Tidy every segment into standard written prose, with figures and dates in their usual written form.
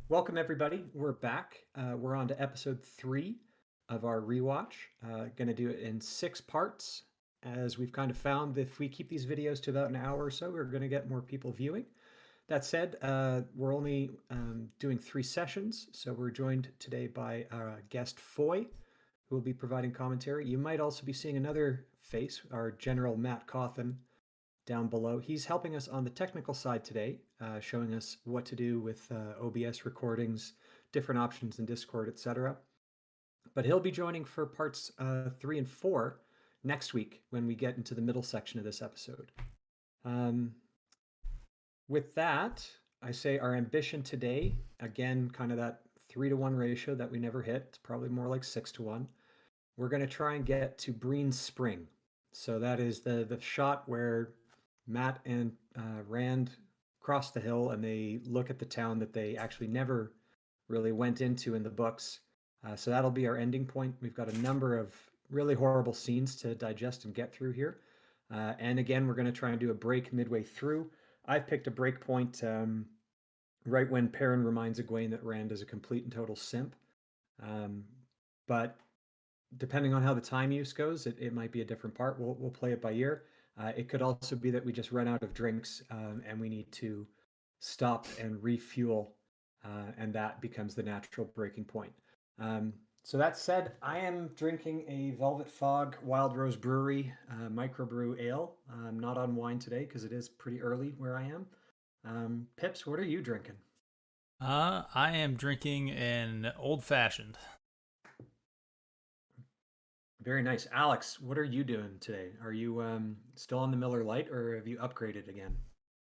Welcome, everybody. We're back. We're on to episode 3 of our rewatch. Going to do it in 6 parts, as we've kind of found that if we keep these videos to about an hour or so, we're going to get more people viewing. That said, we're only doing 3 sessions, so we're joined today by our guest Foy, who will be providing commentary. You might also be seeing another face, our General Matt Cawthon, down below. He's helping us on the technical side today, showing us what to do with OBS recordings, different options in Discord, etc. But he'll be joining for parts 3 and 4 next week when we get into the middle section of this episode. Um, with that, I say our ambition today, again, kind of that 3-to-1 ratio that we never hit. It's probably more like 6-to-1. We're going to try and get to Breen Spring. So that is the shot where Matt and Rand cross the hill and they look at the town that they actually never really went into in the books. So that'll be our ending point. We've got a number of really horrible scenes to digest and get through here. And again, we're going to try and do a break midway through. I've picked a break point right when Perrin reminds Egwene that Rand is a complete and total simp. Um, but depending on how the time use goes, it might be a different part. We'll play it by ear. It could also be that we just run out of drinks and we need to stop and refuel, and that becomes the natural breaking point. So that said, I am drinking a Velvet Fog Wild Rose Brewery microbrew ale. I'm not on wine today because it is pretty early where I am. Pips, what are you drinking? I am drinking an old fashioned. Very nice. Alex, what are you doing today? Are you still on the Miller Lite or have you upgraded again?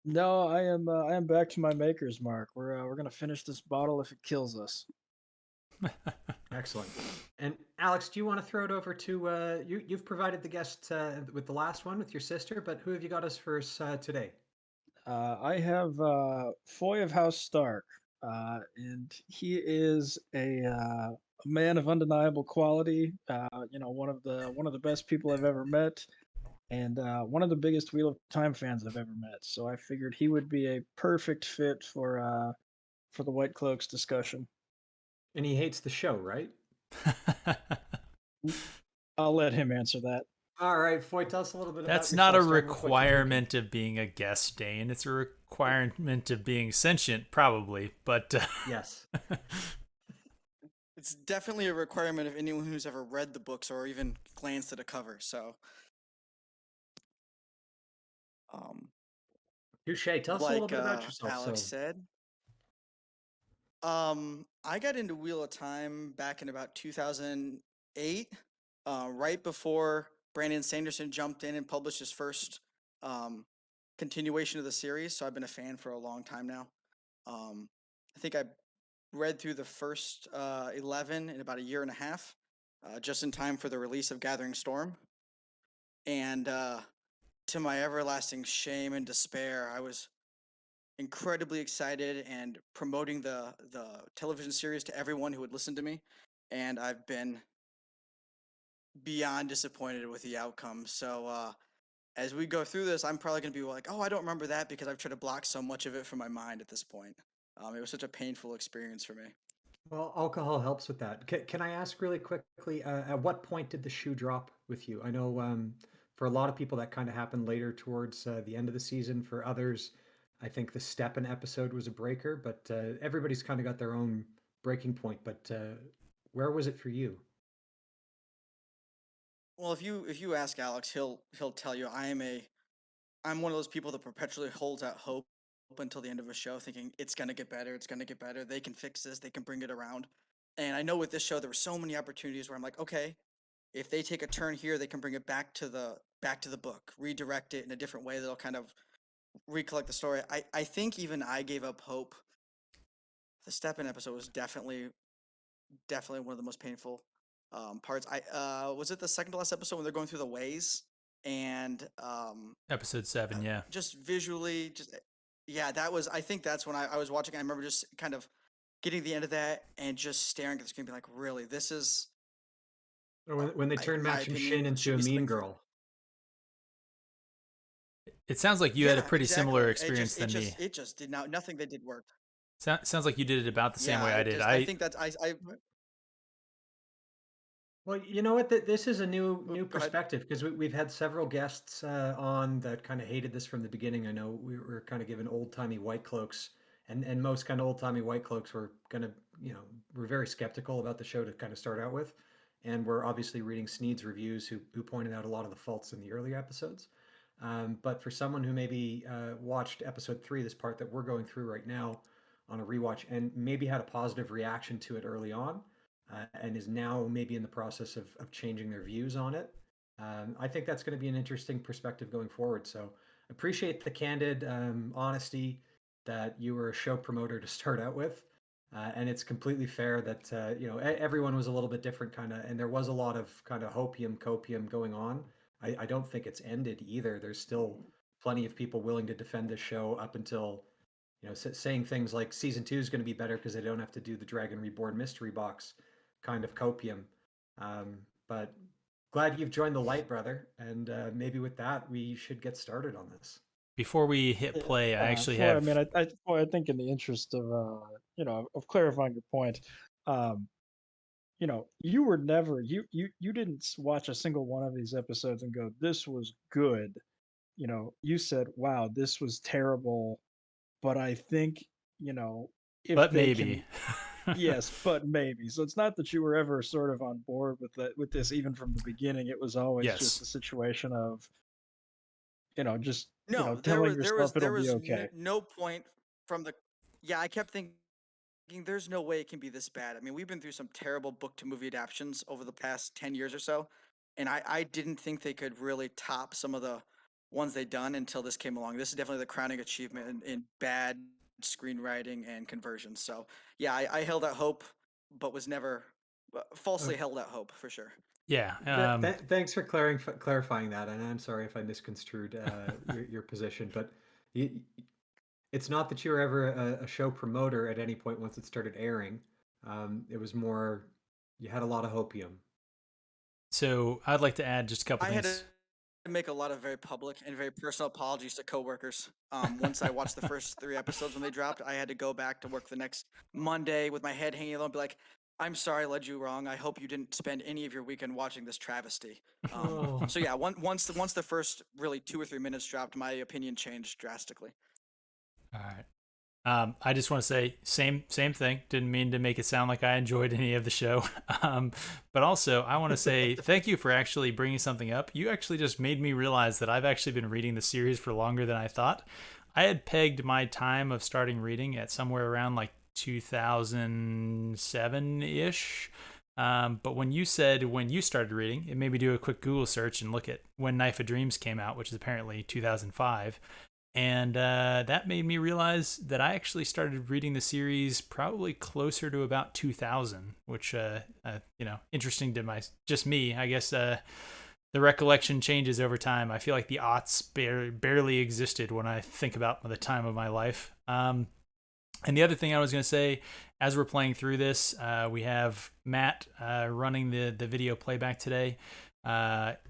No, I am. I am back to my maker's mark. We're gonna finish this bottle if it kills us. Excellent. And Alex, do you want to throw it over to you've provided the guest with the last one with your sister, but who have you got us for us today? I have Foy of House Stark, and he is a man of undeniable quality. One of the best people I've ever met, and one of the biggest Wheel of Time fans I've ever met. So I figured he would be a perfect fit for the White Cloaks discussion. And he hates the show, right? I'll let him answer that. All right, Foy, tell us a little bit about That's not a yourself, starting with what you're drinking. requirement of being a guest, Dane. It's a requirement of being sentient, probably. But Yes. It's definitely a requirement of anyone who's ever read the books or even glanced at a cover. So, um, Touche. Tell us a little like bit about yourself. Alex So, said, I got into Wheel of Time back in about 2008, right before Brandon Sanderson jumped in and published his first um, continuation of the series. So I've been a fan for a long time now. I think I read through the first 11 in about a year and a half, just in time for the release of Gathering Storm. And to my everlasting shame and despair, I was incredibly excited and promoting the television series to everyone who would listen to me, and I've been beyond disappointed with the outcome. So as we go through this, I'm probably going to be like, "Oh, I don't remember that," because I've tried to block so much of it from my mind at this point. It was such a painful experience for me. well, alcohol helps with that. Can I ask really quickly, at what point did the shoe drop with you? I know for a lot of people that kind of happened later towards the end of the season. For others, I think the Steppen episode was a breaker, but everybody's kind of got their own breaking point. But where was it for you? Well, if you ask Alex, he'll tell you I'm one of those people that perpetually holds out hope until the end of a show, thinking it's gonna get better, it's gonna get better. They can fix this, they can bring it around. And I know with this show, there were so many opportunities where I'm like, okay, if they take a turn here, they can bring it back to the book, redirect it in a different way that'll kind of recollect the story. I think even I gave up hope. The step in episode was definitely one of the most painful parts. I was it the second to last episode when they're going through the ways and episode 7, yeah. just visually, just yeah, that was. I think that's when I was watching. I remember just kind of getting the end of that and just staring at the screen, being like, "Really, this is, Or when they in turned my Match and Shin opinion, into should a be mean something for." girl? It sounds like you had a Yeah, pretty exactly. similar It just, experience it than me. just, it just did not. Nothing they did worked. Sounds like you did it about the same Yeah, way I did. I think that's I Well, you know what? This is a new go ahead. perspective because we've had several guests on that kind of hated this from the beginning. I know we were kind of given old timey white cloaks, and most kind of old timey white cloaks were kind of were very skeptical about the show to kind of start out with, and we're obviously reading Sneed's reviews who pointed out a lot of the faults in the early episodes. But for someone who maybe watched episode 3, this part that we're going through right now on a rewatch, and maybe had a positive reaction to it early on and is now maybe in the process of changing their views on it. I think that's going to be an interesting perspective going forward. So appreciate the candid honesty that you were a show promoter to start out with. And it's completely fair that everyone was a little bit different, kind of, and there was a lot of kind of hopium copium going on. I don't think it's ended either. There's still plenty of people willing to defend this show up until saying things like season 2 is going to be better because they don't have to do the Dragon Reborn mystery box kind of copium. But glad you've joined the light, brother. And maybe with that, we should get started on this. Before we hit play, I actually Floyd, have. I mean, Floyd, I think in the interest of of clarifying your point, you were never you didn't watch a single one of these episodes and go, "This was good." You said, "Wow, this was terrible," but I think if But they maybe. can. Yes, but maybe. So it's not that you were ever sort of on board with this even from the beginning. It was always just Yes. a situation of, just No, telling yourself it'll there be was okay. no point from the. Yeah, I kept thinking there's no way it can be this bad. I mean, we've been through some terrible book to movie adaptations over the past 10 years or so, and I didn't think they could really top some of the ones they'd done until this came along. This is definitely the crowning achievement in bad screenwriting and conversion. So yeah, I held out hope, but was never falsely Okay. held out hope for sure. Yeah. Thanks for clarifying that, and I'm sorry if I misconstrued your position, but you, it's not that you were ever a show promoter at any point once it started airing. It was more you had a lot of hopium. So I'd like to add just a couple I had to things. make a lot of very public and very personal apologies to coworkers. Once I watched the first 3 episodes when they dropped, I had to go back to work the next Monday with my head hanging low and be like, "I'm sorry, I led you wrong. I hope you didn't spend any of your weekend watching this travesty." Oh. So yeah, once the first really 2 or 3 minutes dropped, my opinion changed drastically. All right. I just want to say same thing. Didn't mean to make it sound like I enjoyed any of the show, but also I want to say thank you for actually bringing something up. You actually just made me realize that I've actually been reading the series for longer than I thought. I had pegged my time of starting reading at somewhere around like 2007 ish. But when you said when you started reading, it made me do a quick Google search and look at when Knife of Dreams came out, which is apparently 2005. And that made me realize that I actually started reading the series probably closer to about 2000, which, interesting to just me. I guess the recollection changes over time. I feel like the aughts barely existed when I think about the time of my life. And the other thing I was going to say, as we're playing through this, we have Matt running the video playback today.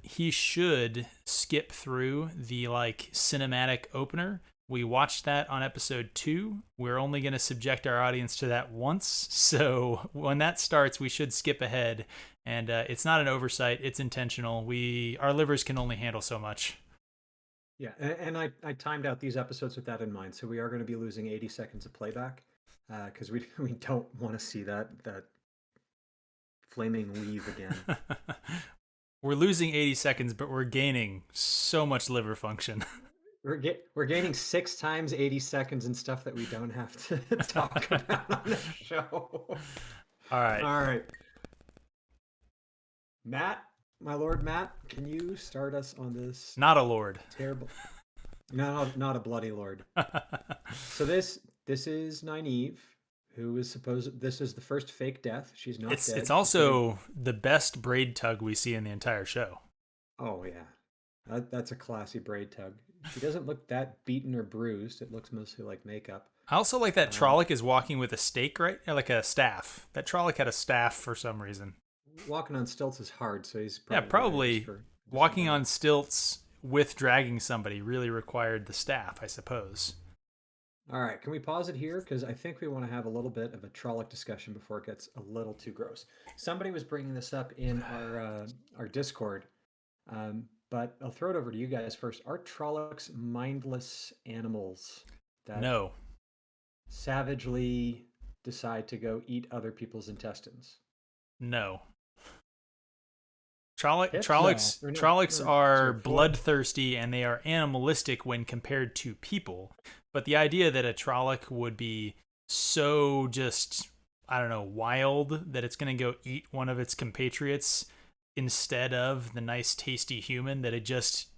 He should skip through the cinematic opener. We watched that on episode 2. We're only going to subject our audience to that once. So when that starts, we should skip ahead. And it's not an oversight. It's intentional. Our livers can only handle so much. Yeah, and I timed out these episodes with that in mind. So we are going to be losing 80 seconds of playback because we don't want to see that flaming weave again. We're losing 80 seconds, but we're gaining so much liver function. We're gaining 6 times 80 seconds and stuff that we don't have to talk about on the show. All right. All right. Matt, my lord Matt, can you start us on this? Not a lord. Terrible. No, not a bloody lord. So this is Nynaeve, who is supposed. This is the first fake death. She's not dead. It's also the best braid tug we see in the entire show. Oh yeah, that's a classy braid tug. She doesn't look that beaten or bruised. It looks mostly like makeup. I also like that Trolloc is walking with a stake, right? Or like a staff. That Trolloc had a staff for some reason. Walking on stilts is hard, so he's probably walking on stilts with dragging somebody really required the staff, I suppose. All right, can we pause it here? Because I think we want to have a little bit of a Trolloc discussion before it gets a little too gross. Somebody was bringing this up in our Discord, but I'll throw it over to you guys first. Are Trollocs mindless animals that No, savagely decide to go eat other people's intestines? no. Pips? No. Trollocs Or are sorry, Foy? bloodthirsty and they are animalistic when compared to people. But the idea that a Trolloc would be so just, I don't know, wild that it's going to go eat one of its compatriots instead of the nice tasty human that it just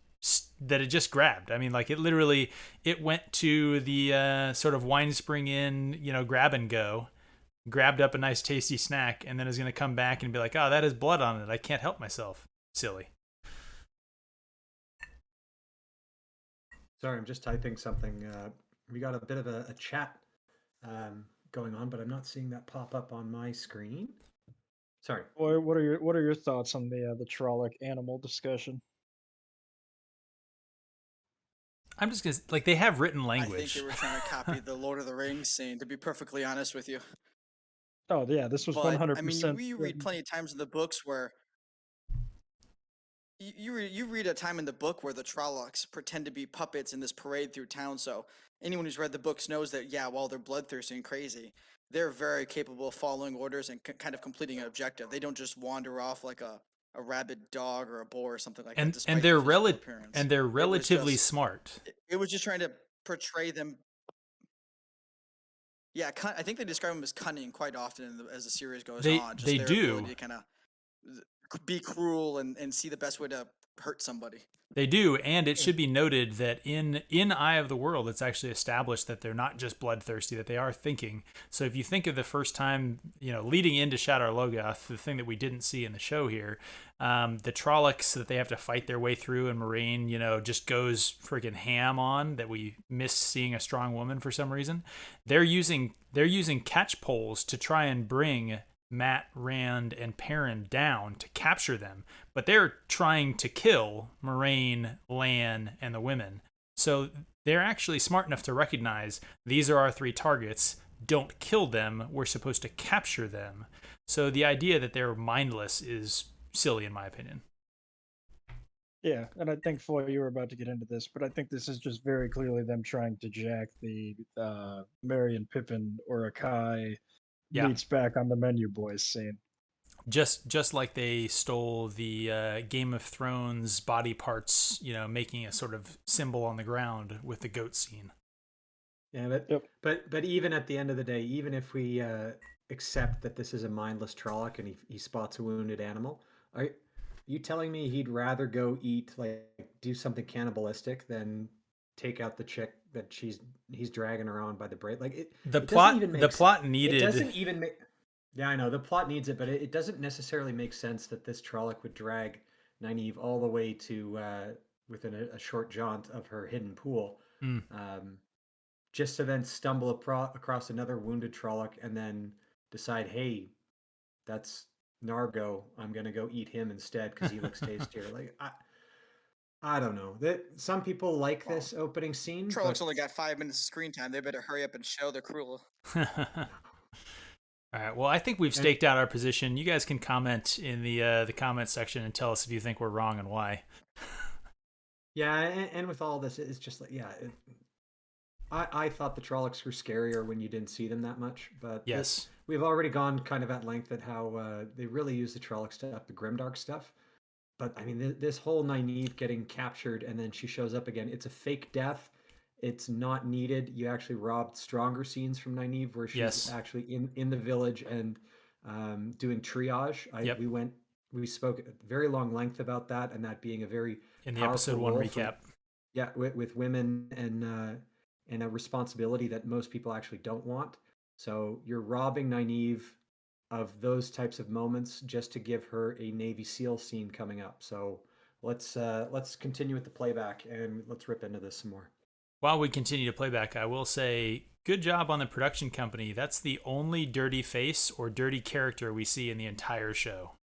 grabbed. I mean, like, it went to the sort of wine spring inn, grab and go, grabbed up a nice tasty snack, and then is going to come back and be like, oh, that has blood on it. I can't help myself. Silly. Sorry, I'm just typing something. We got a bit of a chat going on, but I'm not seeing that pop up on my screen. Sorry. What are your thoughts on the Trolloc animal discussion? I'm just going to, like, they have written I think they language. were trying to copy the Lord of the Rings scene, to be perfectly honest with you. Oh yeah, this was But I mean, 100% we read written. plenty of times in the books where you read a time in the book where the Trollocs pretend to be puppets in this parade through town. So anyone who's read the books knows that, yeah, while they're bloodthirsty and crazy, they're very capable of following orders and kind of completing an objective. They don't just wander off like a rabid dog or a boar or something like that, And despite their physical appearance. they're It was relatively just smart. it was just trying to portray them. Yeah, I think they describe them as cunning quite often as the series goes on. Just They their do. ability to kind of be cruel and see the best way to hurt somebody. They do, and it should be noted that in Eye of the World, it's actually established that they're not just bloodthirsty; that they are thinking. So if you think of the first time, leading into Shadar Logoth, the thing that we didn't see in the show here, the Trollocs that they have to fight their way through, and Moraine, just goes freaking ham on, that we miss seeing a strong woman for some reason. They're using catch poles to try and bring Matt, Rand, and Perrin down to capture them, but they're trying to kill Moraine, Lan, and the women. So they're actually smart enough to recognize these are our three targets. Don't kill them. We're supposed to capture them. So the idea that they're mindless is silly, in my opinion. Yeah, and I think Foy, you were about to get into this, but I think this is just very clearly them trying to jack the Merry and Pippin or Akai Yeah, meets back on the menu boys scene. just like they stole the Game of Thrones body parts, making a sort of symbol on the ground with the goat scene. Yeah, but Yep. but even at the end of the day, even if we accept that this is a mindless Trolloc and he spots a wounded animal, are you telling me he'd rather go eat, like, do something cannibalistic than take out the chick that he's dragging around by the braid? Like, The it doesn't plot even the make plot it needed doesn't even make. Yeah, I know the plot needs it, but it doesn't necessarily make sense that this Trolloc would drag Nynaeve all the way to within a short jaunt of her hidden pool. mm. Um, just to then stumble across another wounded Trolloc and then decide, hey, that's Nargo. I'm gonna go eat him instead because he looks tastier. Like, I don't know. That some people like Well, this opening scene, Trollocs but only got 5 minutes of screen time. They better hurry up and show their cruel. All right. Well, I think we've and staked out our position. You guys can comment in the comment section and tell us if you think we're wrong and why. yeah, and with all this, it's just like, yeah. I thought the Trollocs were scarier when you didn't see them that much, but Yes. we've already gone kind of at length at how they really use the Trolloc stuff, the grimdark stuff. But I mean, this whole Nynaeve getting captured and then she shows up again, it's a fake death. It's not needed. You actually robbed stronger scenes from Nynaeve where she's Yes. actually in the village and doing triage. Yep. We spoke at very long length about that and that being a very In the episode powerful one role recap. with women and a responsibility that most people actually don't want. So you're robbing Nynaeve of those types of moments just to give her a Navy SEAL scene coming up. So let's continue with the playback and let's rip into this some more. While we continue to playback, I will say good job on the production company. That's the only dirty face or dirty character we see in the entire show.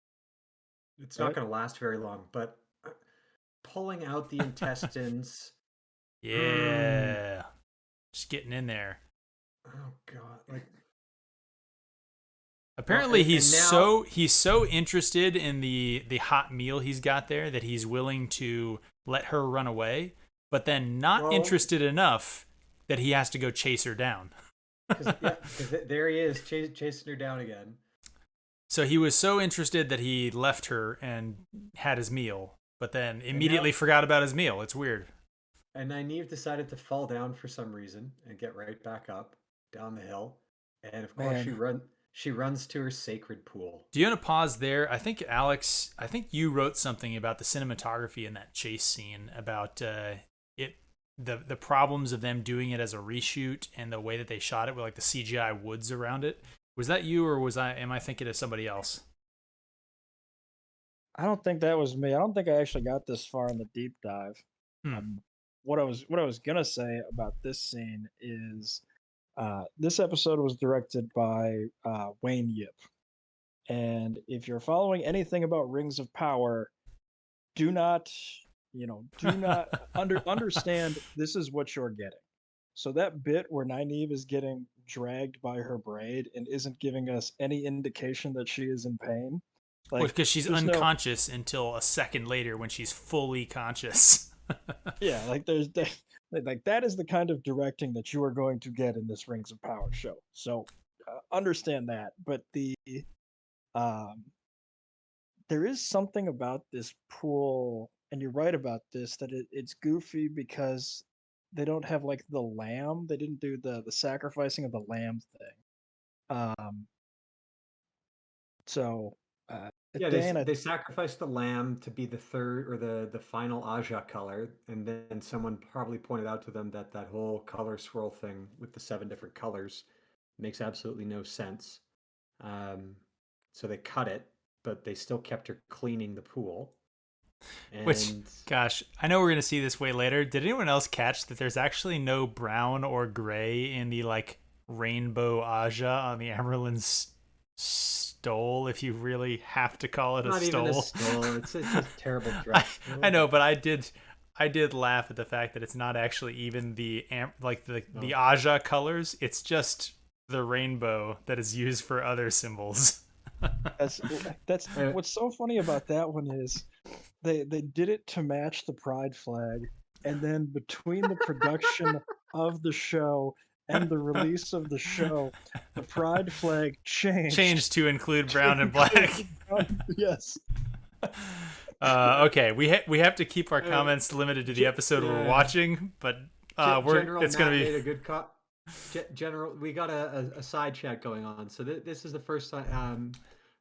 It's not going to last very long, but pulling out the intestines. Yeah. just getting in there. Oh God! Like, apparently and now, he's so interested in the hot meal he's got there that he's willing to let her run away, but then not well, interested enough that he has to go chase her down. because there he is chasing her down again. So he was so interested that he left her and had his meal, but then And now, immediately forgot about his meal. It's weird. and Nynaeve decided to fall down for some reason and get right back up down the hill, and of course Man, she runs to her sacred pool. Do you want to pause there? I think Alex, I think you wrote something about the cinematography in that chase scene about it, the problems of them doing it as a reshoot and the way that they shot it with like the CGI woods around it. Was that you, or am I thinking of somebody else? I don't think that was me. I don't think I actually got this far in the deep dive. Hmm. Um, what I was gonna say about this scene is this episode was directed by Wayne Yip, and if you're following anything about Rings of Power, do not do not understand this is what you're getting. So that bit where Nynaeve is getting dragged by her braid and isn't giving us any indication that she is in pain, Well, like because she's there's no unconscious until a second later when she's fully conscious. yeah, like like that is the kind of directing that you are going to get in this Rings of Power show. So understand that, but um there is something about this pool, and you're right about this, that it's goofy because they don't have like the lamb. They didn't do the sacrificing of the lamb thing. Um, so Yeah, Dane, they sacrificed the lamb to be the third or the final Aja color, and then someone probably pointed out to them that that whole color swirl thing with the 7 different colors makes absolutely no sense. Um, so they cut it, but they still kept her cleaning the pool. Which, And gosh, I know we're gonna see this way later. Did anyone else catch that there's actually no brown or gray in the like rainbow Aja on the Amerlin's stole? If you really have to call it a not even a stole, stole. It's a terrible I dress. I know, but I did laugh at the fact that it's not actually even like the Oh, Aja colors. It's just the rainbow that is used for other symbols. that's uh, what's so funny about that one is they did it to match the pride flag, and then between the production of the show and the release of the show, the pride flag changed Changed to include to brown and include black. the brown. Yes. Okay, we have to keep our uh, comments limited to the ge- episode we're uh, watching, but General it's gonna Matt be made a good cut. General, we got a side chat going on. So this is the first time.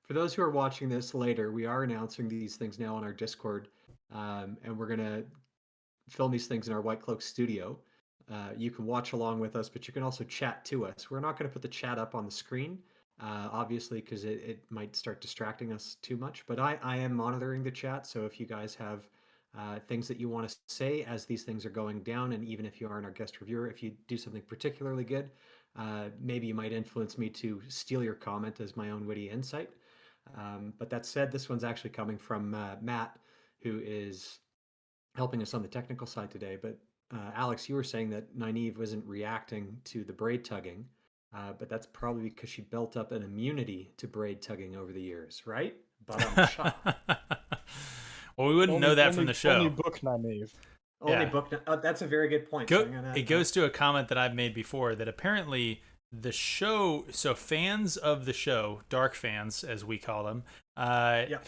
For those who are watching this later, we are announcing these things now on our Discord, and we're gonna film these things in our White Cloak studio. You can watch along with us, but you can also chat to us. We're not going to put the chat up on the screen, obviously, because it might start distracting us too much. But I am monitoring the chat, so if you guys have things that you want to say as these things are going down, and even if you aren't our guest reviewer, if you do something particularly good, maybe you might influence me to steal your comment as my own witty insight. But that said, this one's actually coming from Matt, who is helping us on the technical side today. But Alex, you were saying that Nynaeve wasn't reacting to the braid tugging, but that's probably because she built up an immunity to braid tugging over the years, right? But well, we wouldn't know that from the Only show. book Nynaeve. only Yeah. book. That's a very good point. So I'm It gonna. goes to a comment that I've made before that apparently the show, so fans of the show, dark fans as we call them, Yeah.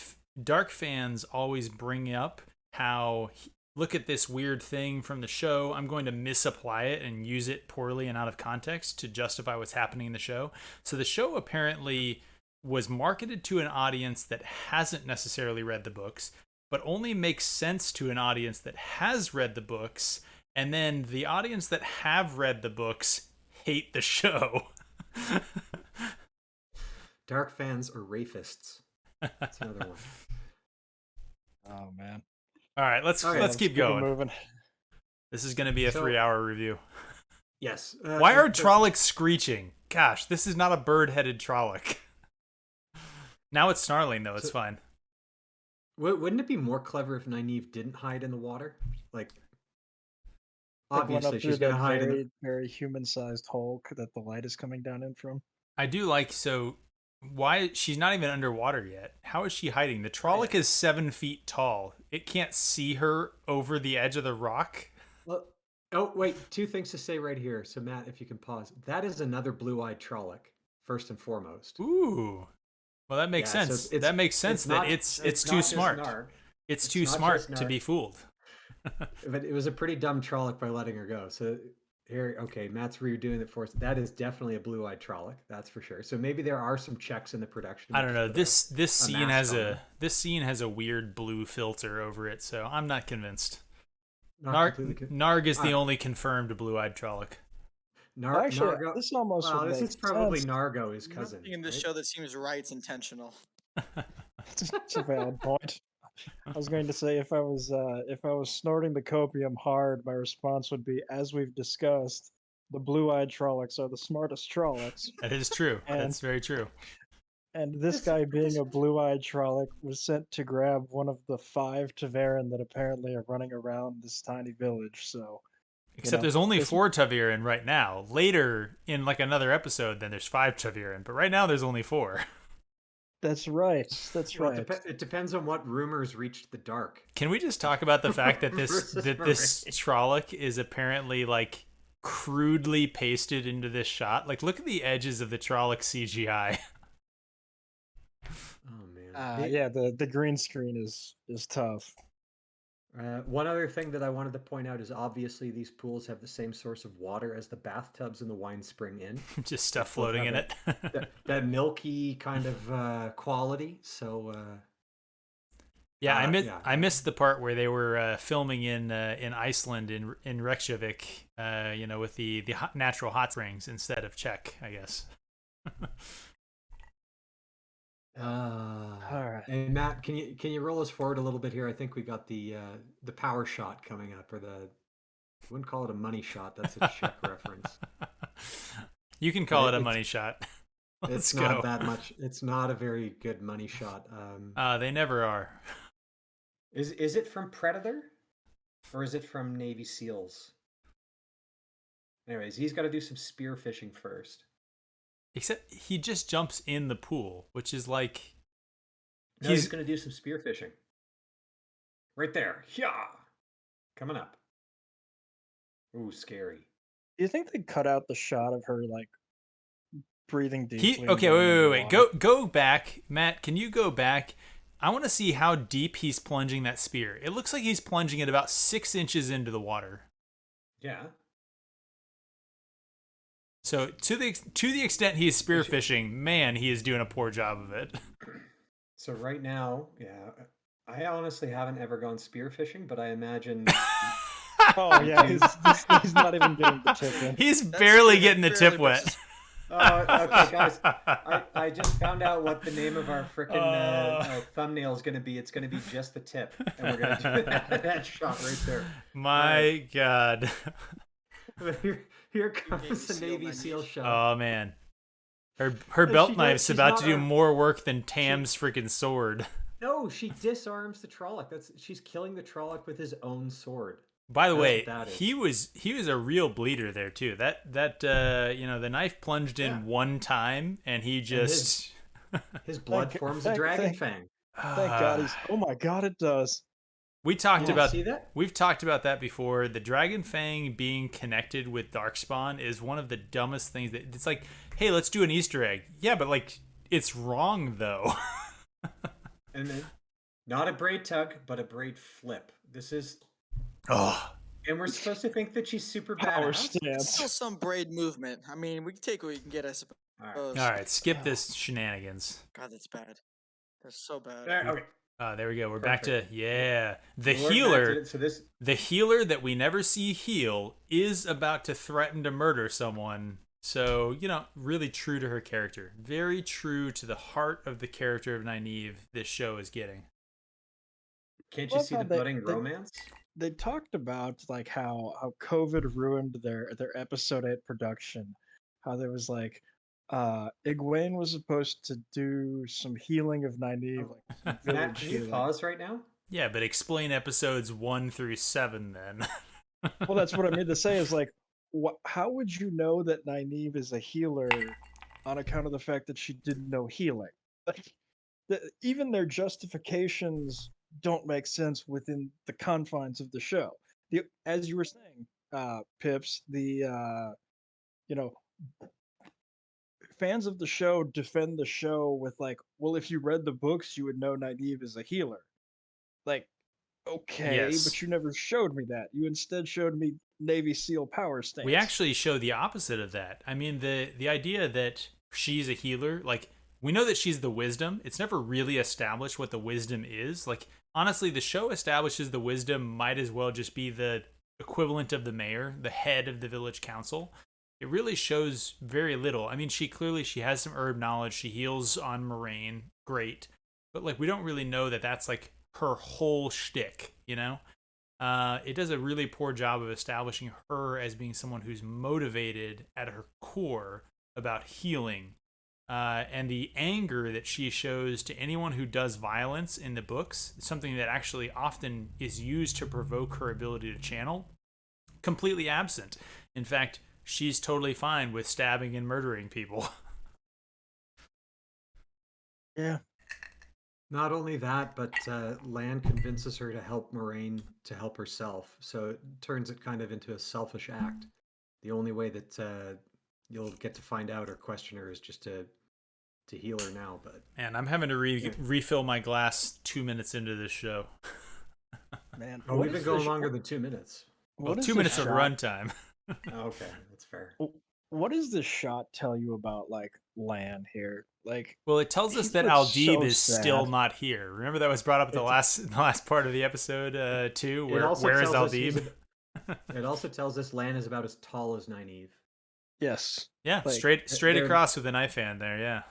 dark fans always bring up how look at this weird thing from the show. I'm going to misapply it and use it poorly and out of context to justify what's happening in the show. So the show apparently was marketed to an audience that hasn't necessarily read the books, but only makes sense to an audience that has read the books. And then the audience that have read the books hate the show. Dark fans or rafists. That's another one. Oh man. All right, let's Okay. let's keep going. Moving. This is going to be a So 3-hour review. yes. Why are Trollocs screeching? Gosh, this is not a bird-headed Trolloc. Now it's snarling though. It's fine. Wouldn't it be more clever if Nynaeve didn't hide in the water? Like, Like went Obviously, up through she's gonna that hide in the. very, very human-sized hole that the light is coming down in from. I do like so. Why she's not even underwater yet? How is she hiding? The Trolloc is 7 feet tall. It can't see her over the edge of the rock. Well, oh wait, two things to say right here. So Matt, if you can pause, that is another blue-eyed Trolloc, first and foremost. Ooh. Well, that makes Yeah, so sense. That makes sense that not it's too not just smart. Narg. It's It's too not smart just to be Narg, fooled. but it was a pretty dumb Trolloc by letting her go. So here, okay, Matt's redoing it for us. That is definitely a blue-eyed Trolloc, that's for sure. So maybe there are some checks in the production. I don't know. Put This scene mask has on a her. this scene has a weird blue filter over it, so I'm not convinced. Not completely. Narg is the Alright. only confirmed blue-eyed Trolloc. Actually, Nargo. this almost Wow, would this make is probably sense. Nargo, his cousin. Nothing in this right? show that seems right. It's intentional. It's a valid point. I was going to say if I was snorting the copium hard, my response would be, as we've discussed, the blue-eyed Trollocs are the smartest Trollocs, That is true. and That's very true. this guy being this a blue-eyed Trolloc was sent to grab one of the 5 Taveran that apparently are running around this tiny village. So, Except there's only 4 Taviran right now. Later in like another episode, then there's 5 Taviran, but right now there's only 4. That's right. That's Well, right. it depends on what rumors reached the dark. Can we just talk about the fact that this Versus this Trolloc is apparently like crudely pasted into this shot? Like, look at the edges of the Trolloc CGI. Oh man. Yeah, the green screen is tough. One other thing that I wanted to point out is obviously these pools have the same source of water as the bathtubs in the Wine Spring Inn. Just stuff Both floating have in it. that milky kind of quality. So Yeah, yeah. I missed the part where they were filming in Iceland in Reykjavik, with the natural hot springs instead of Czech, I guess. All right. And Matt, can you roll us forward a little bit here? I think we got the power shot coming up, or I wouldn't call it a money shot. That's a Czech reference. You can call it a money shot. It's not that much. It's not a very good money shot. They never are. Is it from Predator, or is it from Navy SEALs? Anyways, he's got to do some spear fishing first. Except he just jumps in the pool, which is like No, he's going to do some spear fishing. Right there. Yeah. Coming up. Ooh, scary. Do you think they cut out the shot of her like breathing deeply? Okay, wait. Go back, Matt. Can you go back? I want to see how deep he's plunging that spear. It looks like he's plunging it about 6 inches into the water. Yeah. So to the extent he is spearfishing, man, he is doing a poor job of it. So right now, yeah, I honestly haven't ever gone spearfishing, but I imagine. Oh yeah, he's not even getting the tip in. He's barely getting the tip wet. Okay, guys, I just found out what the name of our frickin' thumbnail is going to be. It's going to be just the tip, and we're going to do that shot right there. My God. Here comes the Navy SEAL shot. Oh man, her belt knife's about to do more work than Tam's freaking sword. No, she disarms the Trolloc. She's killing the Trolloc with his own sword. By the way, he was a real bleeder there too. That the knife plunged in one time, and he just his blood forms a dragon fang. Thank God oh my God, it does. We've talked about that before. The dragon fang being connected with darkspawn is one of the dumbest things. It's like, hey, let's do an Easter egg. Yeah, but like, it's wrong though. And then, not a braid tug, but a braid flip. This is. Oh. And we're supposed to think that she's super badass. It's still some braid movement. I mean, we can take what we can get, I suppose. All right, skip this shenanigans. God, that's bad. That's so bad. Okay. There we go. We're back to the We're healer. So the healer that we never see heal is about to threaten to murder someone. So, really true to her character. Very true to the heart of the character of Nynaeve this show is getting. Can't you see the budding romance? They talked about like how COVID ruined their episode 8 production. How there was like Egwene was supposed to do some healing of Nynaeve, like Matt, can you pause right now? Yeah, but explain episodes 1 through 7 then. Well, that's what I mean to say is like, how would you know that Nynaeve is a healer on account of the fact that she didn't know healing? Like, even their justifications don't make sense within the confines of the show. As you were saying, Pips, you know, fans of the show defend the show with like, well, if you read the books, you would know Nynaeve is a healer. Like, okay, Yes. but you never showed me that. You instead showed me Navy SEAL power We stance. actually show the opposite of that. I mean, the idea that she's a healer, like we know that she's the wisdom. It's never really established what the wisdom is. Like honestly, the show establishes the wisdom might as well just be the equivalent of the mayor, the head of the village council. It really shows very little. I mean, she has some herb knowledge. She heals on Moraine, great, but like we don't really know that that's like her whole shtick, you know? It does a really poor job of establishing her as being someone who's motivated at her core about healing. And the anger that she shows to anyone who does violence in the books, something that actually often is used to provoke her ability to channel, completely absent. In fact, she's totally fine with stabbing and murdering people. Yeah. Not only that, but Lan convinces her to help Moraine to help herself. So it turns it kind of into a selfish act. The only way that you'll get to find out or question her is just to heal her now. But And I'm having to refill my glass 2 minutes into this show. Man, we've been going longer than 2 minutes. Well, 2 minutes of runtime. Okay, that's fair. What does this shot tell you about like Lan here? Like, well, it tells us he that looks Aldib so is still sad. not here. Remember that was brought up at the last part of the episode too. Where is Aldib? It also tells us Lan is about as tall as Nynaeve. Yes. Yeah, Like, straight across with a knife hand there. Yeah.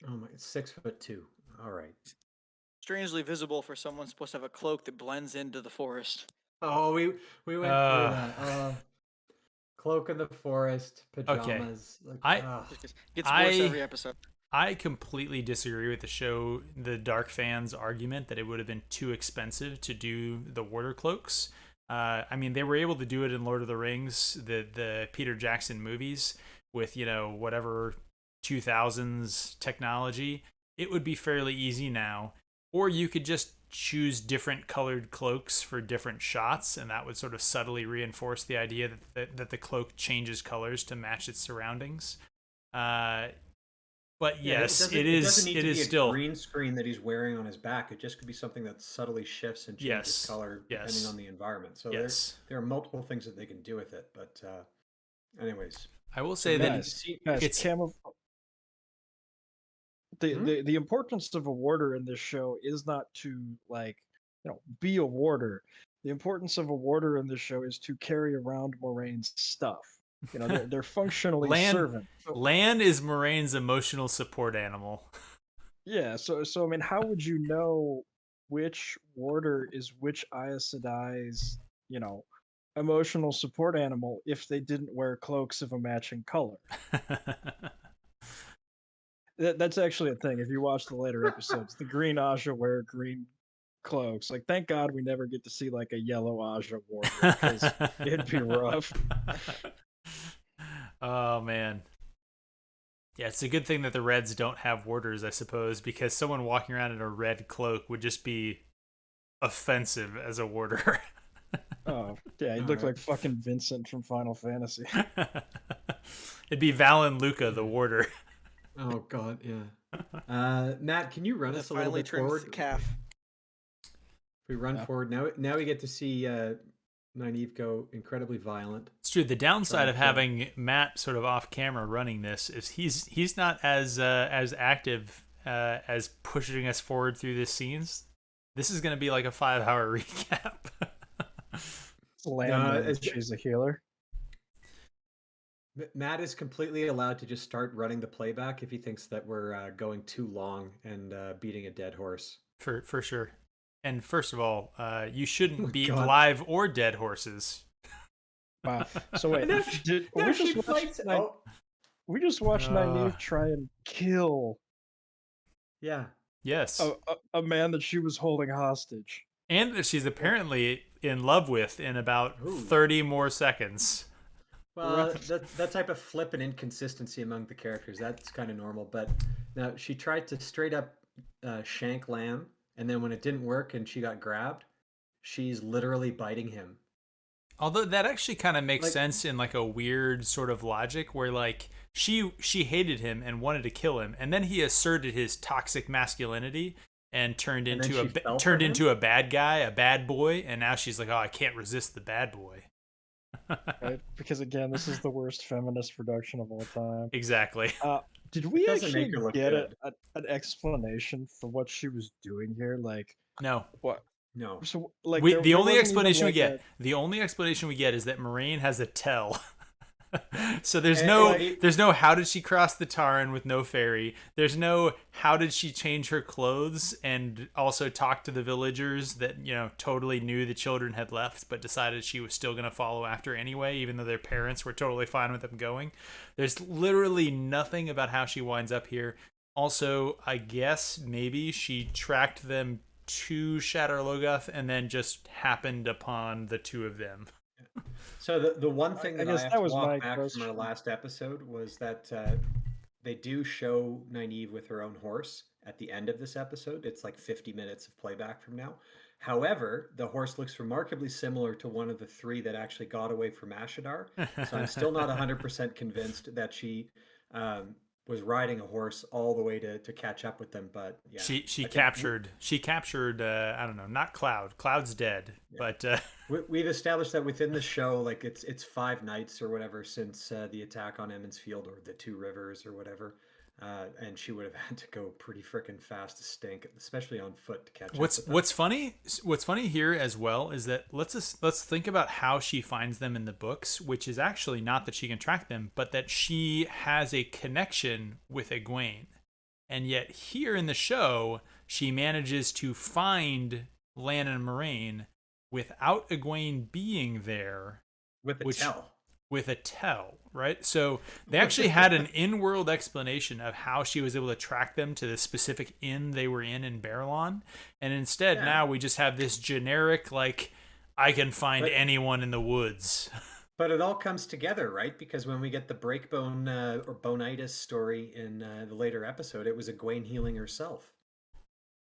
Oh my, 6'2". All right. Strangely visible for someone supposed to have a cloak that blends into the forest. Oh, we went through that. Cloak in the forest, pajamas. Okay. Like, it gets worse every episode. I completely disagree with the Dark fans' argument that it would have been too expensive to do the watercloaks. I mean, they were able to do it in Lord of the Rings, the Peter Jackson movies, with whatever 2000s technology. It would be fairly easy now, or you could just choose different colored cloaks for different shots, and that would sort of subtly reinforce the idea that the cloak changes colors to match its surroundings. But yes, it is still a green screen that he's wearing on his back. It just could be something that subtly shifts and changes color depending on the environment. So there are multiple things that they can do with it. But anyways, I will say that it's the importance of a warder in this show is not to be a warder. The importance of a warder in this show is to carry around Moraine's stuff. They're functionally servant. Lan is Moraine's emotional support animal. Yeah, so I mean, how would you know which warder is which Aes Sedai's, emotional support animal if they didn't wear cloaks of a matching color? That's actually a thing. If you watch the later episodes, the green Aja wear green cloaks. Like, thank God we never get to see like a yellow Aja warder because it'd be rough. Oh man. Yeah, it's a good thing that the Reds don't have warders, I suppose, because someone walking around in a red cloak would just be offensive as a warder. Oh, yeah, he'd look like fucking Vincent from Final Fantasy. It'd be Valen Luca, the warder. Oh God, yeah. Matt, can you run us a little bit forward? The calf. If we run forward now, we get to see Nynaeve go incredibly violent. It's true. The downside of having Matt sort of off camera running this is he's not as active as pushing us forward through these scenes. This is going to be like a 5-hour recap. She's a healer. Matt is completely allowed to just start running the playback if he thinks that we're going too long and beating a dead horse. For sure. And first of all, you shouldn't beat live or dead horses. Wow. So wait, we just watched Nynaeve try and kill. Yeah. Yes. A man that she was holding hostage. And she's apparently in love with in about Ooh. 30 more seconds. Well, that type of flip and inconsistency among the characters, that's kind of normal. But now she tried to straight up shank Lamb, and then when it didn't work and she got grabbed, she's literally biting him. Although that actually kind of makes Like- sense in like a weird sort of logic where like she hated him and wanted to kill him, and then he asserted his toxic masculinity and turned And then into she fell for turned him? into a bad guy, a bad boy, and now she's like, oh, I can't resist the bad boy. Right? Because again, this is the worst feminist production of all time. Exactly. Did we doesn't make actually her look get good. an explanation for what she was doing here? Like, No. what? No. So, like, The there only wasn't even, explanation we like, get, the only explanation we get is that Moraine has a tell. So there's And, no like- there's no how did she cross the Tarn with no ferry. There's no how did she change her clothes and also talk to the villagers that, you know, totally knew the children had left but decided she was still going to follow after anyway, even though their parents were totally fine with them going. There's literally nothing about how she winds up here. Also, I guess maybe she tracked them to Shadar Logoth and then just happened upon the two of them. So the one thing I that I, guess have that to was my walk back from our question. last episode was that they do show Nynaeve with her own horse at the end of this episode. It's like 50 minutes of playback from now. However, the horse looks remarkably similar to one of the three that actually got away from Ashadar. So I'm still not 100% convinced that she was riding a horse all the way to catch up with them. But yeah, She I think captured I don't know, not Cloud. Cloud's dead, but we've established that within the show, like it's 5 nights or whatever since the attack on Emmons Field or the Two Rivers or whatever, and she would have had to go pretty freaking fast to stink, especially on foot to catch up with them. What's funny here as well is that let's think about how she finds them in the books, which is actually not that she can track them, but that she has a connection with Egwene, and yet here in the show she manages to find Lan and Moraine without Egwene being there, with a tell. with a tell, right? So they actually had an in-world explanation of how she was able to track them to the specific inn they were in Barrelon, and instead now we just have this generic, like, I can find anyone in the woods. But it all comes together, right? Because when we get the breakbone or bonitis story in the later episode, it was Egwene healing herself.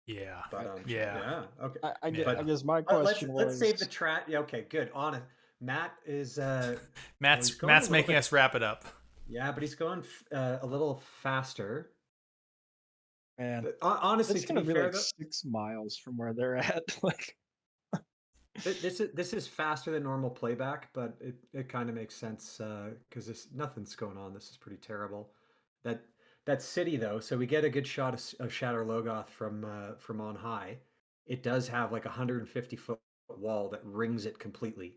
Yeah. But yeah. Okay. I guess my question was. Let's save the track. Yeah, okay, good. On it. Matt is Matt's making us wrap it up. Yeah, but he's going a little faster. Man, But honestly, it's to gonna be be fair, like 6 miles from where they're at. Like, this is faster than normal playback, but it kind of makes sense because nothing's going on. This is pretty terrible. That city though, so we get a good shot of Shadar Logoth from on high. It does have like a 150-foot wall that rings it completely.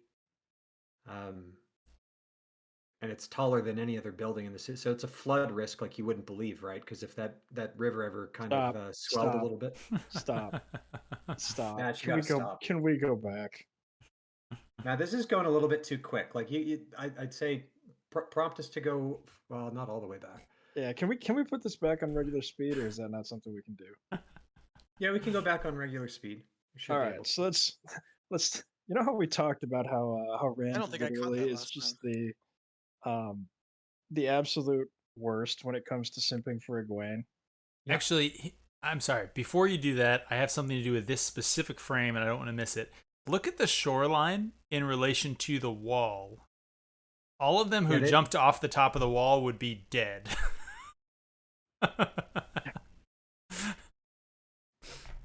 And it's taller than any other building in the city. So it's a flood risk like you wouldn't believe, right? Because if that river ever kind of swelled a little bit. Stop. Matt, you Can we gotta go? stop. Can we go back? Now this is going a little bit too quick. Like I'd say prompt us to go. Well, not all the way back. Yeah. Can we put this back on regular speed, or is that not something we can do? Yeah, we can go back on regular speed. We should All be right. able to. So let's. You know how we talked about how Rand I don't think I caught literally that is last just time. the absolute worst when it comes to simping for Egwene. Yep. Actually, I'm sorry. Before you do that, I have something to do with this specific frame, and I don't want to miss it. Look at the shoreline in relation to the wall. All of them who jumped off the top of the wall would be dead.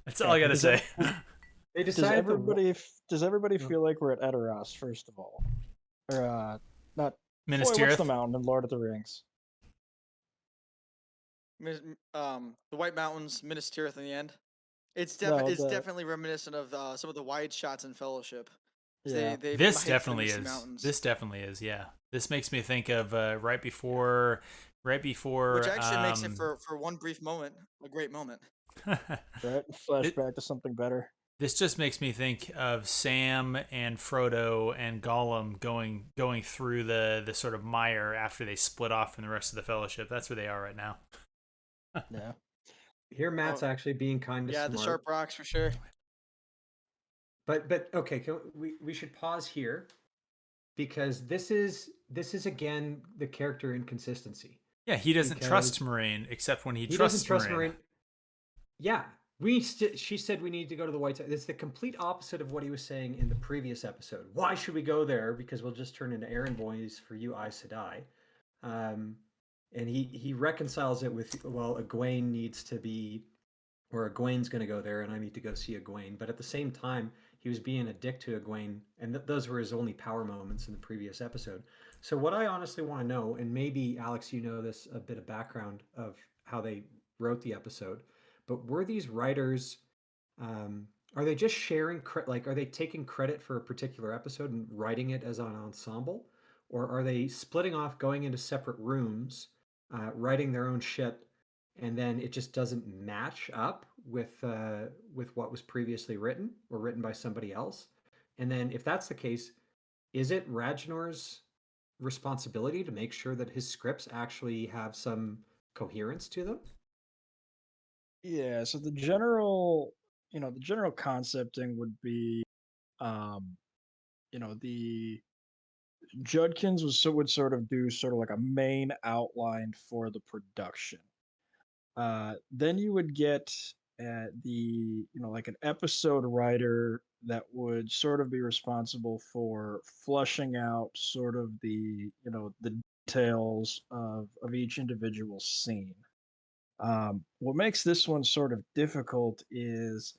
That's all I gotta say. They Does decided everybody feel like we're at Edoras, first of all, or not? Minas Boy, what's the Tirith? mountain in Lord of the Rings? The White Mountains, Minas Tirith in the end. It's No, definitely reminiscent of some of the wide shots in Fellowship. Yeah. They This might have definitely finished the is. mountains. This definitely is. Yeah. This makes me think of right before. Which actually makes it for one brief moment a great moment. Right? Flashback to something better. This just makes me think of Sam and Frodo and Gollum going through the sort of mire after they split off from the rest of the Fellowship. That's where they are right now. Yeah. Here, Matt's actually being kind of Yeah, smart. the sharp rocks for sure. But okay, we should pause here because this is again the character inconsistency Yeah, he doesn't trust because Moraine except when he he doesn't trusts trust Moraine. Moraine. Yeah, she said we need to go to the White Tower. It's the complete opposite of what he was saying in the previous episode. Why should we go there? Because we'll just turn into errand boys for you Aes Sedai. Um, and he reconciles it with, well, Egwene needs to be, or Egwene's going to go there, and I need to go see Egwene. But at the same time, he was being a dick to Egwene, and those were his only power moments in the previous episode. So what I honestly want to know, and maybe Alex, you know this a bit of background of how they wrote the episode, but were these writers, um, are they just sharing like, are they taking credit for a particular episode and writing it as an ensemble, or are they splitting off, going into separate rooms, writing their own shit, and then it just doesn't match up with what was previously written or written by somebody else? And then if that's the case, is it Ragnor's responsibility to make sure that his scripts actually have some coherence to them? Yeah, so the general concepting would be, um, the Judkins would sort of do sort of like a main outline for the production. Then you would get like an episode writer that would sort of be responsible for flushing out sort of the details of each individual scene. What makes this one sort of difficult is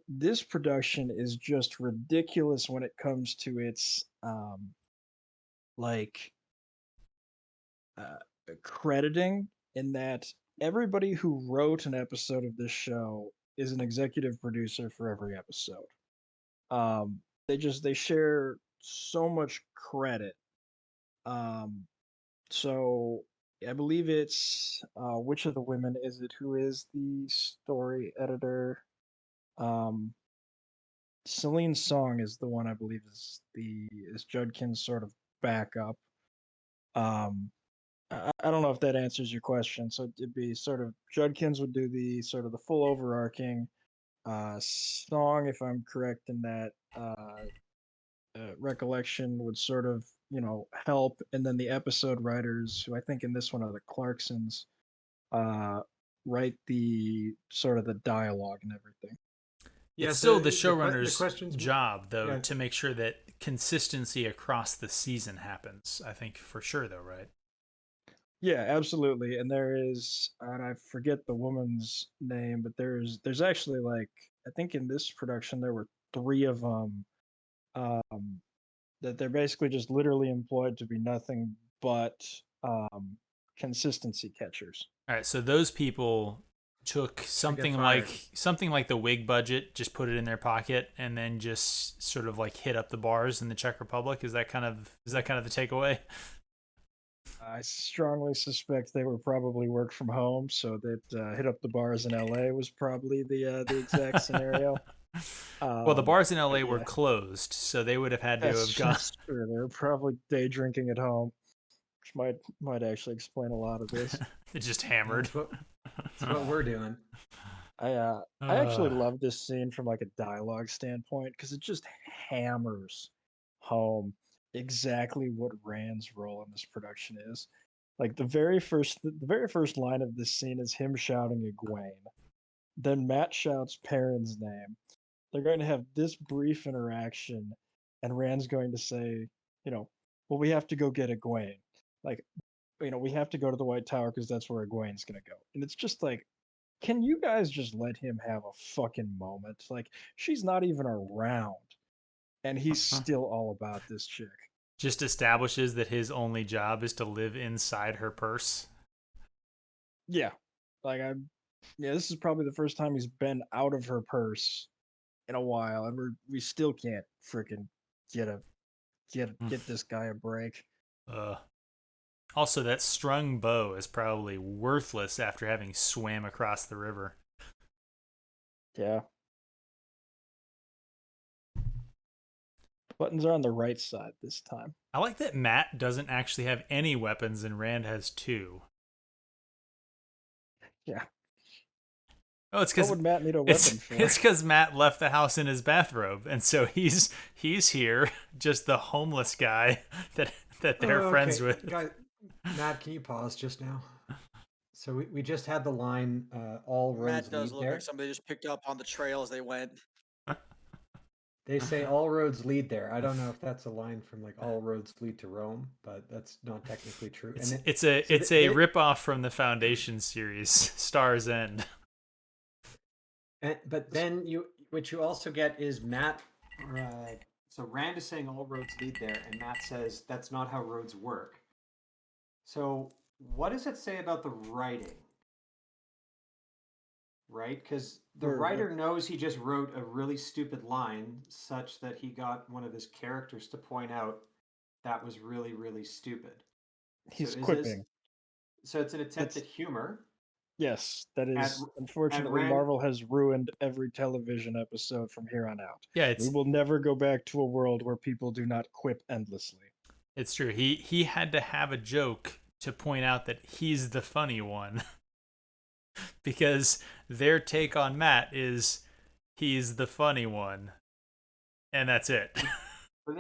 this production is just ridiculous when it comes to its like uh, crediting, in that everybody who wrote an episode of this show is an executive producer for every episode. They share so much credit. Um, so I believe it's which of the women is it who is the story editor? Um, Celine Song is the one I believe is Judkin's sort of backup. Um, I don't know if that answers your question. So it'd be sort of Judkins would do the sort of the full overarching song, if I'm correct in that recollection, would sort of help, and then the episode writers, who I think in this one are the Clarksons, uh, write the sort of the dialogue and everything. It's Yeah, still so the the showrunner's questions, job, though, yeah, to make sure that consistency across the season happens. I think for sure, though, right? Yeah, absolutely. And there is, and I forget the woman's name, but there's actually, like, I think in this production there were three of them, um, that they're basically just literally employed to be nothing but um, consistency catchers. All right, so those people took I get fired. something like the wig budget, just put it in their pocket, and then just sort of like hit up the bars in the Czech Republic. Is that kind of the takeaway? I strongly suspect they were probably work from home, so that hit up the bars in LA was probably the exact scenario. Well, the bars in But LA were yeah, closed, so they would have had to have gone. that's true. They were probably day drinking at home, which might actually explain a lot of this. It just hammered. That's what we're doing. I actually love this scene from like a dialogue standpoint because it just hammers home exactly what Rand's role in this production is. Like the very first line of this scene is him shouting Egwene. Then Matt shouts Perrin's name. They're going to have this brief interaction, and Rand's going to say, you know, well, we have to go get Egwene. Like, we have to go to the White Tower because that's where Egwene's going to go. And it's just like, can you guys just let him have a fucking moment? Like, she's not even around, and he's still all about this chick. Just establishes that his only job is to live inside her purse. Yeah, like yeah, this is probably the first time he's been out of her purse in a while, and we still can't freaking get a get this guy a break. uh, Also, that strung bow is probably worthless after having swam across the river. Yeah, buttons are on the right side this time. I like that Matt doesn't actually have any weapons and Rand has two. Yeah, Oh, it's What because would Matt need a weapon for? it's because Matt left the house in his bathrobe, and so he's here, just the homeless guy that they're friends Okay, with. guys, Matt, can you pause just now? So we just had the line, all roads Matt does lead look like there. somebody just picked up on the trail as they went. They say all roads lead there. I don't know if that's a line from like all roads lead to Rome, but that's not technically true. And then, It's so a rip off from the Foundation series, Star's End. but then what you also get is Matt. So Rand is saying all roads lead there, and Matt says that's not how roads work. So what does it say about the writing? Right? Because the writer knows he just wrote a really stupid line such that he got one of his characters to point out that was really, really stupid. He's So is this quipping. so it's an attempt That's at humor yes, that at is at unfortunately Rand. Marvel has ruined every television episode from here on out. Yeah, We will never go back to a world where people do not quip endlessly. it's true. He had to have a joke to point out that he's the funny one. Because their take on Matt is he's the funny one, and that's it. But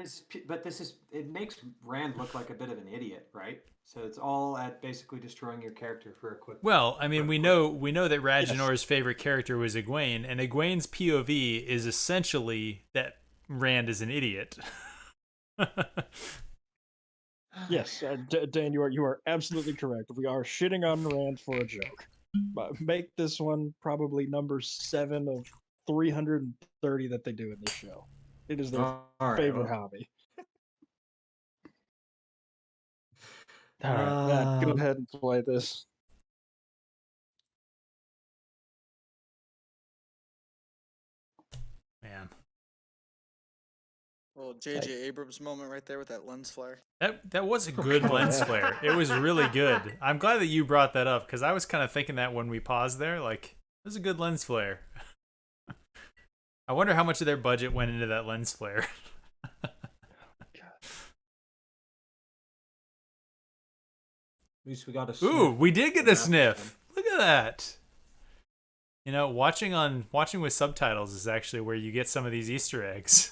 this is it makes Rand look like a bit of an idiot, right? So it's all at basically destroying your character for a quick. Well, I mean, we know that Raginor's Yes. favorite character was Egwene, and Egwene's POV is essentially that Rand is an idiot. Yes, Dan, you are absolutely correct. We are shitting on Rand for a joke. But make this one probably number 7 of 330 that they do in this show. It is their All right. favorite Well, hobby. All right, Matt, go ahead and play this. Man, Little J.J. Abrams moment right there with that lens flare. that was a good lens flare. It was really good. I'm glad that you brought that up because I was kind of thinking that when we paused there, like it was a good lens flare. I wonder how much of their budget went into that lens flare. At least we got a sniff. Ooh, we did get a Matt sniff. Look at that. You know, watching with subtitles is actually where you get some of these Easter eggs.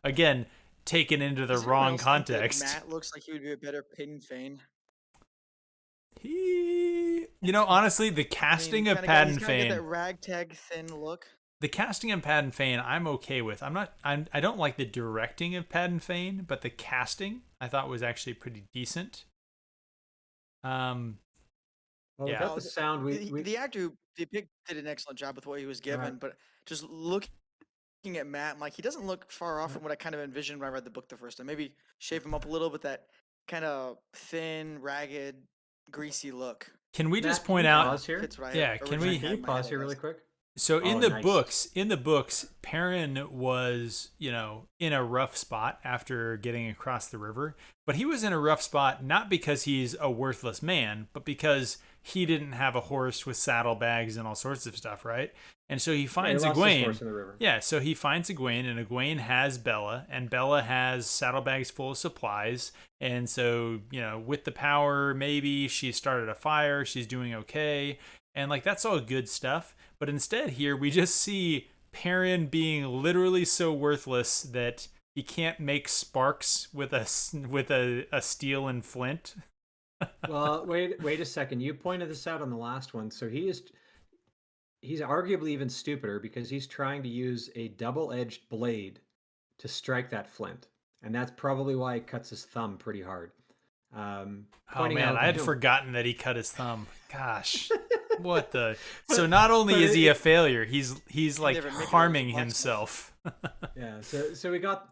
Again, taken into the Does anyone wrong else think that context. Matt looks like he would be a better Pin Fane. You know, honestly, the casting of He's Padden got Fane, that ragtag thin look. the casting of Padden Fane, I'm okay with. I don't like the directing of Padden Fane, but the casting I thought was actually pretty decent. Well, Yeah. without the sound, The actor who they picked did an excellent job with what he was given, but just looking at Matt, I'm like, he doesn't look far off from what I kind of envisioned when I read the book the first time. Maybe shave him up a little bit, that kind of thin, ragged, greasy look. Can we Matt, just can point you out? pause here? Yeah, can we pause here really quick? So Oh, in the nice. books, Perrin was, you know, in a rough spot after getting across the river, but he was in a rough spot not because he's a worthless man, but because he didn't have a horse with saddlebags and all sorts of stuff, right? And so he finds he lost his Egwene. horse in the river. Yeah, so he finds Egwene, and Egwene has Bella, and Bella has saddlebags full of supplies. And so, you know, with the power, maybe she started a fire, she's doing okay. And like that's all good stuff. But instead here we just see Perrin being literally so worthless that he can't make sparks with a steel and flint. Well, wait a second. You pointed this out on the last one. So he's arguably even stupider because he's trying to use a double-edged blade to strike that flint, and that's probably why he cuts his thumb pretty hard. Oh Pointing man, out, I had forgotten that he cut his thumb. Gosh. What the So not only is he a failure, he's like harming himself. Yeah, so we got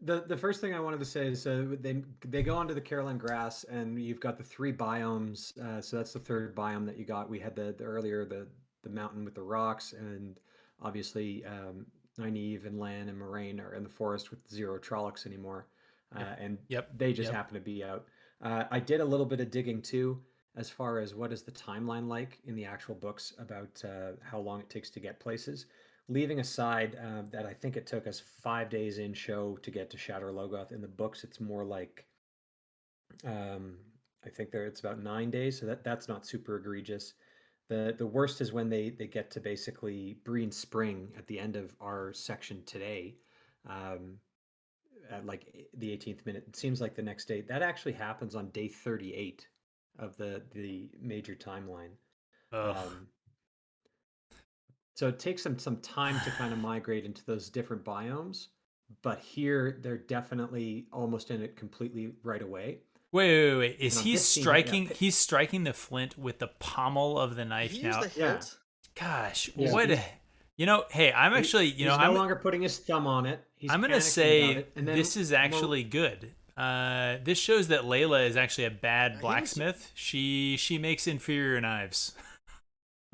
the first thing I wanted to say is they go onto the Caroline Grass and you've got the 3 biomes. So that's the third biome that you got. We had the earlier the mountain with the rocks, and obviously Nynaeve and Lan and Moraine are in the forest with 0 Trollocs anymore, and they just happen to be out. I did a little bit of digging too, as far as what is the timeline like in the actual books about how long it takes to get places. Leaving aside that I think it took us 5 days in show to get to Shadar Logoth. In the books, it's more like I think it's about 9 days, so that's not super egregious. The worst is when they get to basically Breen Spring at the end of our section today, um, at like the 18th minute. It seems like the next day. That actually happens on day 38 of the major timeline. Ugh. So it takes them some time to kind of migrate into those different biomes, but here they're definitely almost in it completely right away. Wait. Is And on he this scene, striking? He's striking the flint with the pommel of the knife He used now. the hilt. Gosh, Yeah. what? Hey, I'm actually, he's no longer putting his thumb on it. He's I'm gonna panicking about say it, and then this is actually good. This shows that Layla is actually a bad He was- blacksmith. She makes inferior knives.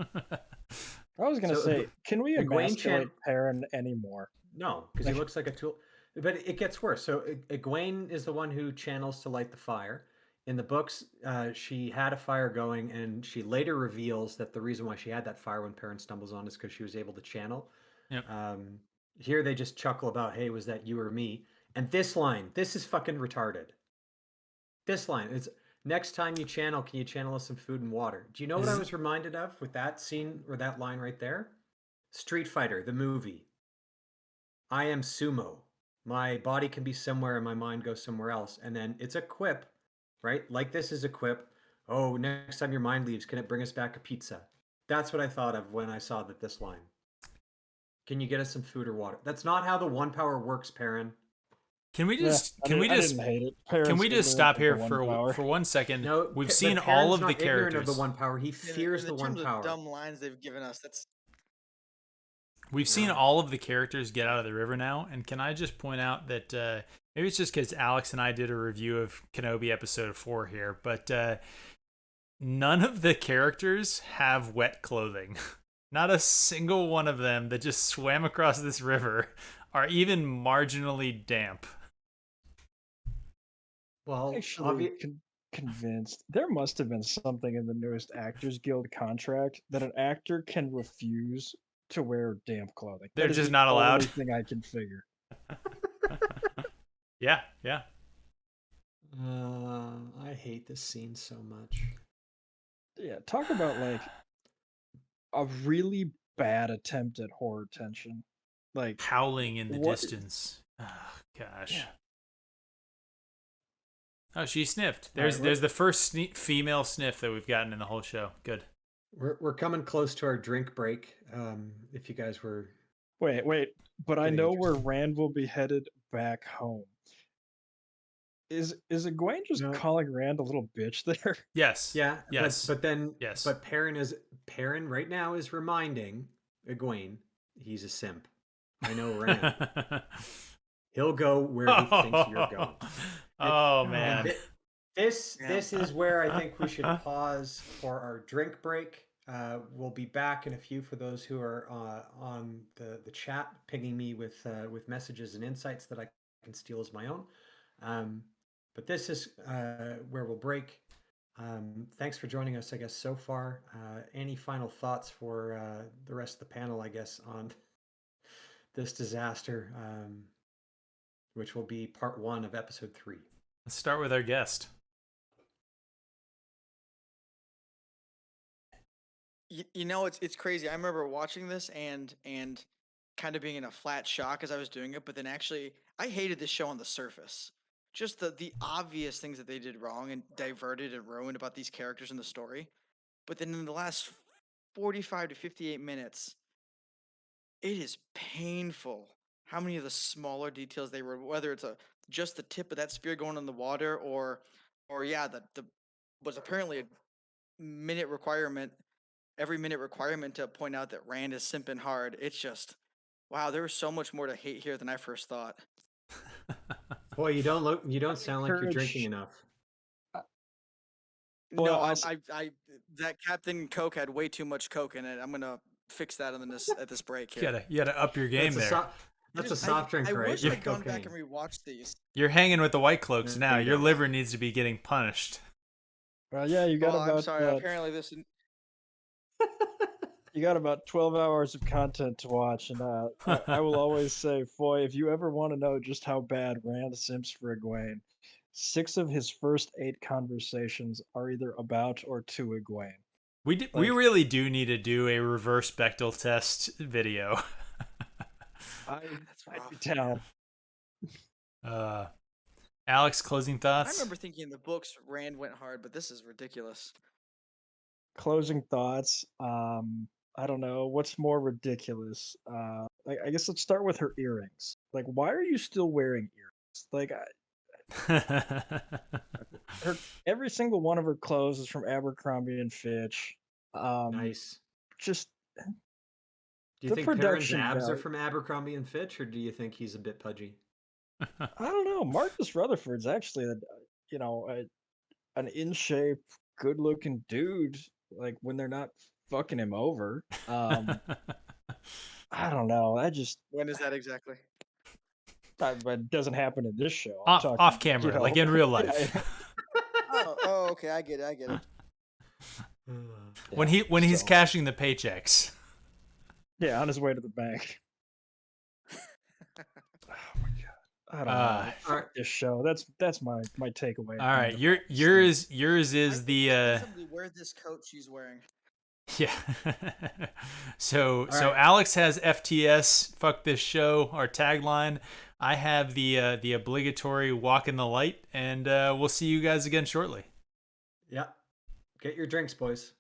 I was gonna So, say, can we Egwene emasculate Perrin anymore? No, because he looks like a tool. But it gets worse. So Egwene is the one who channels to light the fire. In the books, she had a fire going, and she later reveals that the reason why she had that fire when Perrin stumbles on is because she was able to channel. Yep. Here they just chuckle about, "Hey, was that you or me?" And this line, this is fucking retarded. This line is, "Next time you channel, can you channel us some food and water?" Do you know what I was reminded of with that scene or that line right there? Street Fighter, the movie. I am sumo. My body can be somewhere and my mind goes somewhere else. And then it's a quip, right? Like this is a quip. Oh, next time your mind leaves, can it bring us back a pizza? That's what I thought of when I saw that this line. Can you get us some food or water? That's not how the one power works, Perrin. Can we just I didn't hate it. can we just stop here for power. 1 second? No, We've but seen all Perrin's of the not ignorant characters. of the one power. He fears in the one terms power. of dumb lines they've given us, that's We've seen all of the characters get out of the river now, and can I just point out that maybe it's just because Alex and I did a review of Kenobi episode 4 here, but none of the characters have wet clothing. Not a single one of them that just swam across this river are even marginally damp. Well, Actually, convinced there must have been something in the newest Actors Guild contract that an actor can refuse to wear damp clothing. They're That is just the not allowed. Only thing I can figure. Yeah. I hate this scene so much. Yeah, talk about like a really bad attempt at horror tension. Like Howling in the what- distance. Oh, gosh. Yeah. Oh, she sniffed. All right, There's the first female sniff that we've gotten in the whole show. Good. We're coming close to our drink break. If you guys were Wait, but I getting know where interested. Rand will be headed back home. Is Egwene just No. calling Rand a little bitch there? Yes. Yeah, Yes. but then Yes. but Perrin right now is reminding Egwene he's a simp. I know Rand. He'll go where he thinks you're going. Oh man. This is where I think we should pause for our drink break. We'll be back in a few for those who are on the chat, pinging me with messages and insights that I can steal as my own. But this is where we'll break. Thanks for joining us, I guess, so far. Any final thoughts for the rest of the panel, I guess, on this disaster, which will be part 1 of episode 3? Let's start with our guest. you know it's crazy. I remember watching this and kind of being in a flat shock as I was doing it, but then actually I hated this show on the surface. Just the obvious things that they did wrong and diverted and ruined about these characters in the story. But then in the last 45 to 58 minutes, it is painful how many of the smaller details they were, whether it's just the tip of that spear going in the water or yeah, the was apparently a minute requirement, every minute requirement to point out that Rand is simping hard. It's just, wow, there was so much more to hate here than I first thought. Boy, you don't sound like you're drinking enough. Well, No, I that Captain Coke had way too much Coke in it. I'm gonna fix that at this break here. You gotta up your game there. That's a soft drink, I right? wish I'd gone back and rewatched these. You're hanging with the WhiteCloaks now. There you Your go. liver needs to be getting punished. Well, yeah, you got Well, I'm about sorry. Apparently, this. you got about 12 hours of content to watch, and I will always say, Foy, if you ever want to know just how bad Rand simps for Egwene, 6 of his first 8 conversations are either about or to Egwene. We really do need to do a reverse Bechdel test video. That's I'd rough. be down. Alex, closing I thoughts? remember thinking in the books Rand went hard, but this is ridiculous. Closing thoughts. I don't know what's more ridiculous. I guess let's start with her earrings. Like, why are you still wearing earrings? Like, every single one of her clothes is from Abercrombie and Fitch. Nice. Just Do you the think Perrin's production abs are value. from Abercrombie and Fitch, or do you think he's a bit pudgy? I don't know. Marcus Rutherford's actually an in shape, good looking dude. Like when they're not fucking him over. I don't know. When is that exactly? But it doesn't happen in this show. I'm off talking, camera, like in real life. Oh, okay, I get it. When he's cashing the paychecks. Yeah, on his way to the bank. Oh my god. I don't know. Fuck this show. That's my takeaway. All right, yours is the Somebody wear this coat she's wearing. yeah. So right. Alex has FTS. Fuck this show. Our tagline. I have the obligatory walk in the light, and we'll see you guys again shortly. Yeah. Get your drinks, boys.